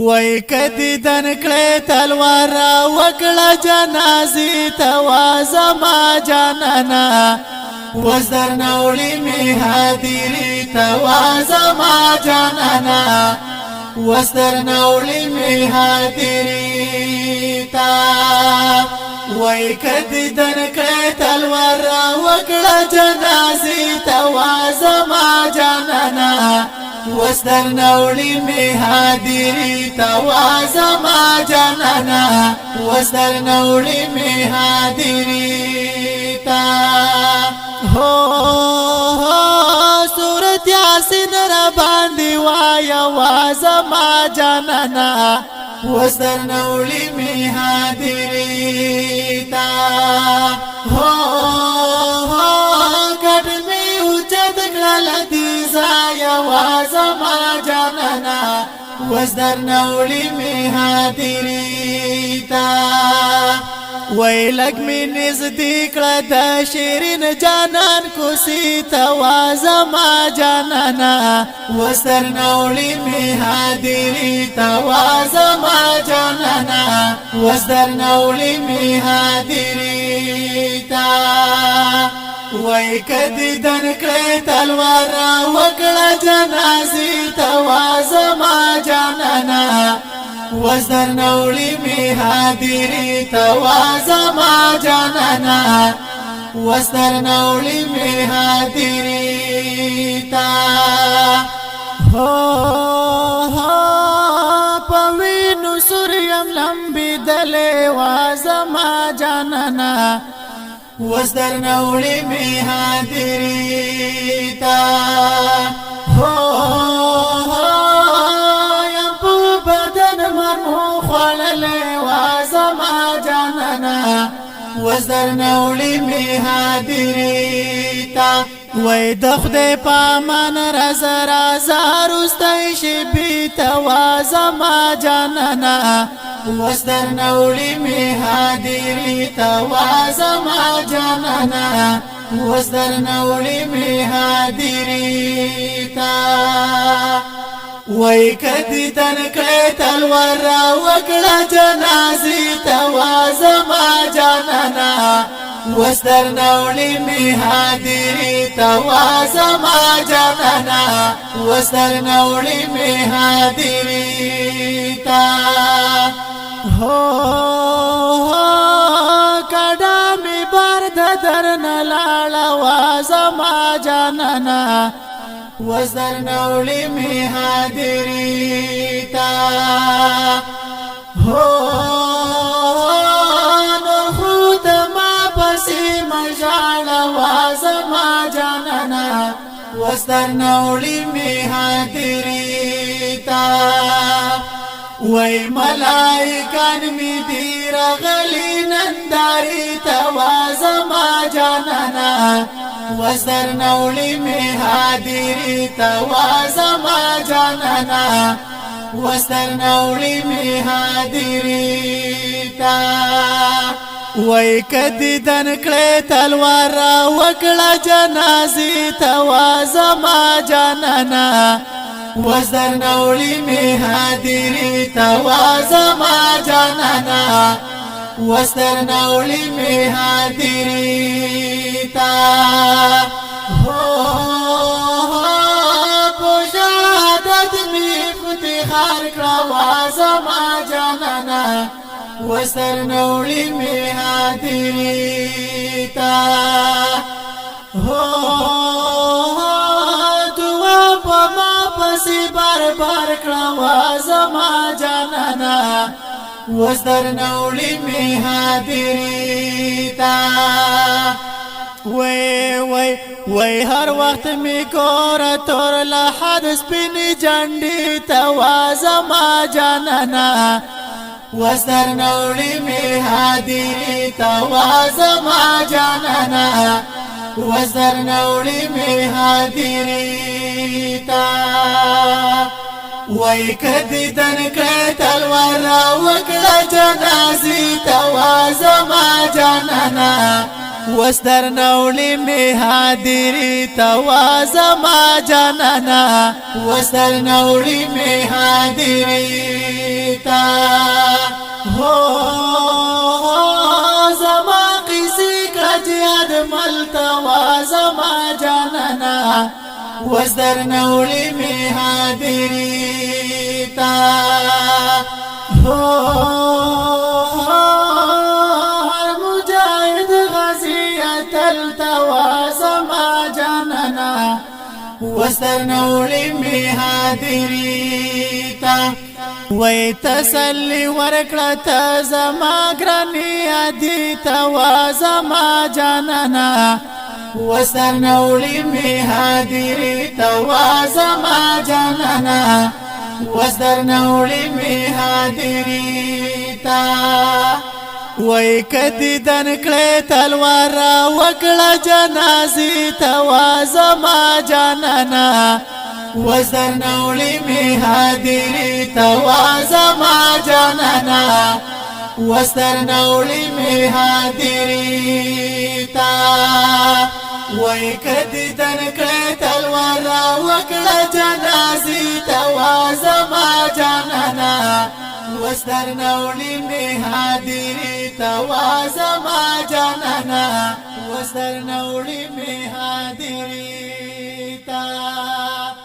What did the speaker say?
وای کدی دن کړه تلوار وکړه جنازي توا زما جانانا وزر نوړي می حاضری توا زما جانانا وزر نوړي می حاضری تا وای کدی دن کړه تلوار وکړه جنازي توا زما جانانا وستر نوړي می حاضری توا زما جانانا وستر نوړي می حاضری تا هو سورت یاسین را باندې وایا وا زما جانانا وستر نوړي می حاضری تا هو کډمه اوچت غلطی زایا وا زما جانانا وزدر نوړي می حاضری تا وای لګ می نزدیک د شیرین جانان کو سیتا وا زما جانانا وزدر نوړي می حاضری تا وا زما جانانا وزدر نوړي می حاضری تا وای کدی دن کړه تلوار وکړه جنازي توا زما جانانا وزر نوړي می حاضری توا زما جانانا وزر نوړي می حاضری تا هو پوینو سوریم لمبي دلې وا زما جانانا وزدر نوړي می حاضری تا هو یم په بدن مرمو خړلې وا زما جانانا وزدر نوړي می حاضری تا وای د خدای پامان راز راز راستای شي بي توا زما جانانا وزدر نوړي می حاضری توا زما جانانا وزدر نوړي می حاضری تا وای کدی تن کړه تلوار وکړه جنازي توا زما جانانا وزدر نوړي می حاضری توا زما جانانا وزدر نوړي می حاضری تا هو کډا می بار د درن لاړه وا زما جانانا وزر نوړي می حاضری تا هو نور خود ما پسې مژاړه وا زما جانانا وزر نوړي می حاضری تا وای ملائکان می دی رغلی ننداری توا زما جانانا وزر نوړي می حاضری توا زما جانانا وزر نوړي می حاضری تا وای کدی دن کړه تلوار وکړه جنازي توا زما جانانا وزر نوړي می حاضری توا زما جانانا وزر نوړي می حاضری تا هو په شهادت می فتخار کړه وا زما جانانا وزر نوړي می حاضری تا هو بار بار کړه وا زما جانانا وزر نوړي می حاضری تا وای هر وخت می کور تور له حد سپین جنډي توا زما جانانا وزر نوړي می حاضری توا زما جانانا وزر نوړي می حاضری تا وای کدی دن کړه تلوار وکړه جنازي توا زما جانانا وزر نوړي می حاضری توا زما جانانا وزر نوړي می حاضری زما جانانا وزدر نولی می حاضری تا هر مجاهد غزیت التوا زما جانانا وزدر نولی می حاضری تا وی تسلی ورکړه ته زما ګرانی ادي توا زما جانانا وستر نولی می حاضری توا زما جانانا وستر نولی می حاضری تا وی کدی دن کړه تلوار وکړه جنازي توا زما جانانا وزر نولی می حاضری توا زما جانانا وزر نولی می حاضری تا وی کدی دن کړه تلوار وکړه جنازي توا زما جانانا وزر نولی می حاضری توا زما جانانا وزر نولی می حاضری